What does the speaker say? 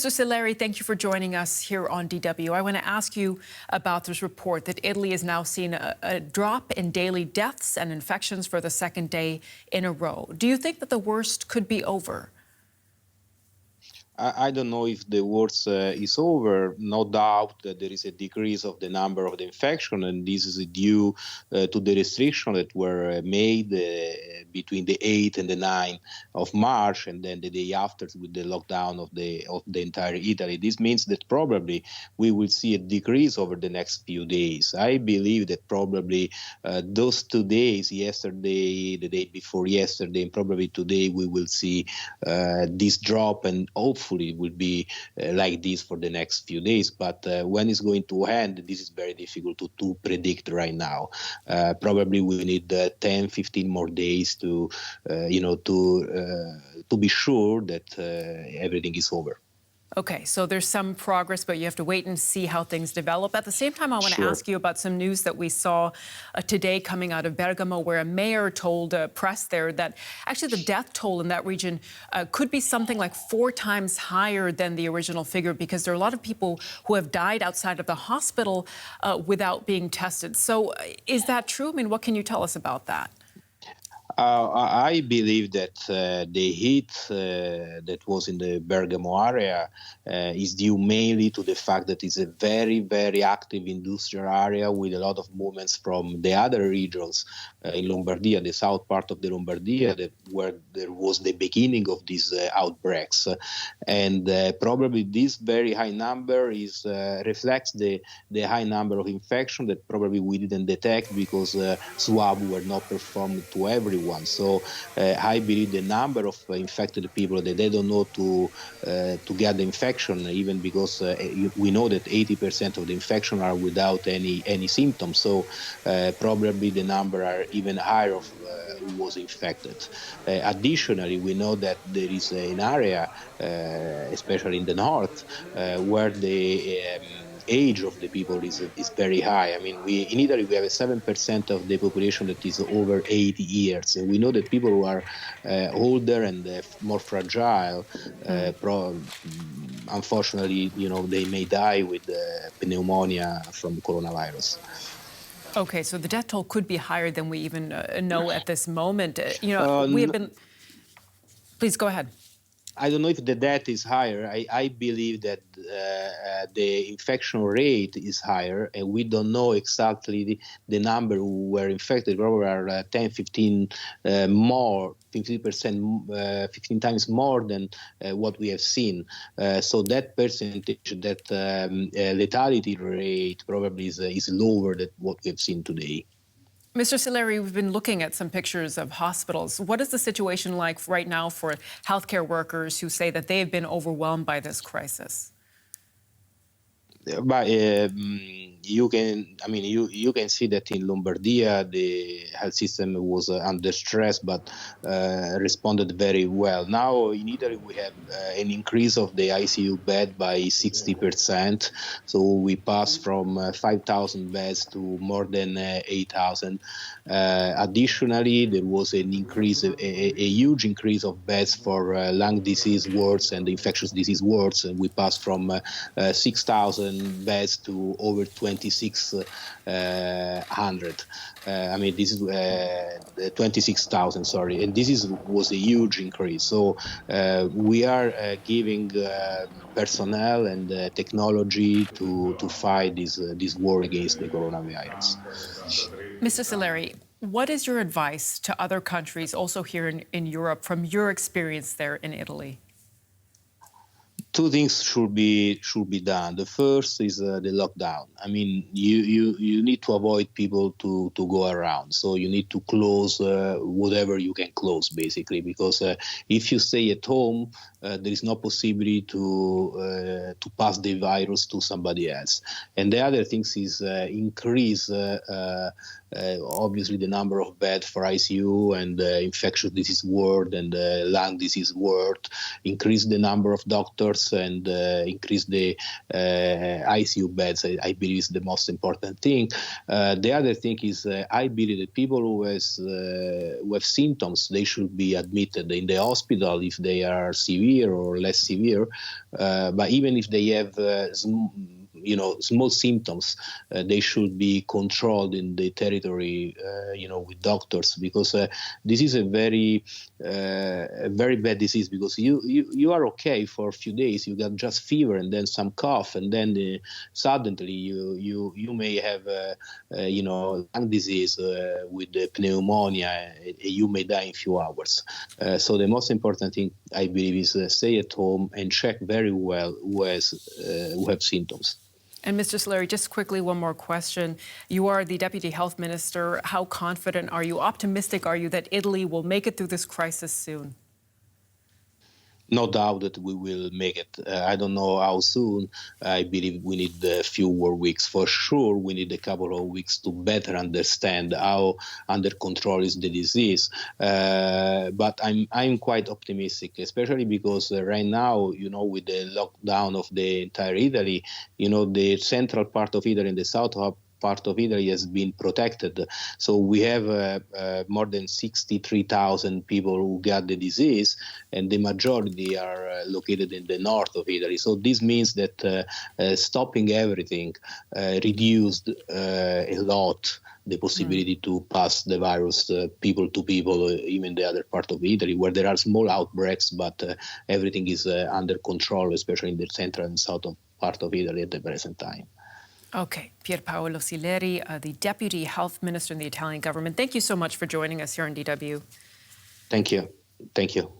Mr. Sileri, thank you for joining us here on DW. I want to ask you about this report that Italy has now seen a drop in daily deaths and infections for the second day in a row. Do you think that the worst could be over? I don't know if the worst is over. No doubt that there is a decrease of the number of the infection, and this is due to the restrictions that were made between the 8th and the 9th of March, and then the day after with the lockdown of the entire Italy. This means that probably we will see a decrease over the next few days. I believe that probably those 2 days, yesterday, the day before yesterday, and probably today, we will see this drop, and hopefully it will be like this for the next few days. But when it's going to end, this is very difficult to predict right now. Probably we need 10, 15 more days to be sure that everything is over. Okay, so there's some progress, but you have to wait and see how things develop. At the same time, I want to ask you about some news that we saw today coming out of Bergamo, where a mayor told press there that actually the death toll in that region could be something like 4 times higher than the original figure, because there are a lot of people who have died outside of the hospital without being tested. So is that true? I mean, what can you tell us about that? I believe that the heat that was in the Bergamo area is due mainly to the fact that it's a very, very active industrial area with a lot of movements from the other regions in Lombardia, the south part of the Lombardia, where there was the beginning of these outbreaks. And probably this very high number reflects the high number of infection that probably we didn't detect because swabs were not performed to everyone. So I believe the number of infected people that they don't know to get the infection, even because we know that 80% of the infection are without any symptoms. So probably the number are even higher of who was infected. Additionally, we know that there is an area, especially in the north, where the age of the people is very high. I mean, in Italy we have 7% of the population that is over 80 years, and we know that people who are older and more fragile, unfortunately, they may die with pneumonia from coronavirus. Okay, so the death toll could be higher than we even know at this moment. We have been. Please go ahead. I don't know if the death is higher. I believe that the infection rate is higher, and we don't know exactly the number who were infected. Probably are 10, 15 more, 50%, 15 times more than what we have seen. So that percentage, that lethality rate probably is lower than what we have seen today. Mr. Sileri, we've been looking at some pictures of hospitals. What is the situation like right now for healthcare workers who say that they have been overwhelmed by this crisis? But you can see that in Lombardia the health system was under stress, but responded very well. Now in Italy we have an increase of the ICU bed by 60%, so we passed from 5,000 beds to more than 8,000. Additionally, there was an increase, a huge increase of beds for lung disease wards and infectious disease wards, and we passed from 6,000 beds to over 2,600. This is 26,000. Sorry, and this was a huge increase. So we are giving personnel and technology to fight this war against the coronavirus. Mr. Sileri, what is your advice to other countries, also here in Europe, from your experience there in Italy? 2 things should be done. The first is the lockdown. I mean, you need to avoid people to go around. So you need to close whatever you can close, basically, because if you stay at home, there is no possibility to pass the virus to somebody else. And the other thing is increase obviously the number of beds for ICU and infectious disease ward and lung disease ward, increase the number of doctors and increase the ICU beds. I believe is the most important thing. The other thing is I believe that people who have symptoms, they should be admitted in the hospital if they are severe or less severe. But even if they have small symptoms, they should be controlled in the territory, with doctors, because this is a very bad disease. Because you are okay for a few days, you got just fever and then some cough, and then suddenly you may have lung disease with the pneumonia. You may die in a few hours. So the most important thing, I believe, is stay at home and check very well who have symptoms. And Mr. Sileri, just quickly, one more question. You are the Deputy Health Minister. How confident are you, optimistic are you that Italy will make it through this crisis soon? No doubt that we will make it. I don't know how soon. I believe we need a few more weeks. For sure, we need a couple of weeks to better understand how under control is the disease. But I'm quite optimistic, especially because right now, with the lockdown of the entire Italy, the central part of Italy and the south part of Italy has been protected. So we have more than 63,000 people who got the disease, and the majority are located in the north of Italy. So this means that stopping everything reduced a lot the possibility to pass the virus people to people, even the other part of Italy, where there are small outbreaks, but everything is under control, especially in the central and south part of Italy at the present time. Okay, Pierpaolo Sileri, the Deputy Health Minister in the Italian government. Thank you so much for joining us here on DW. Thank you. Thank you.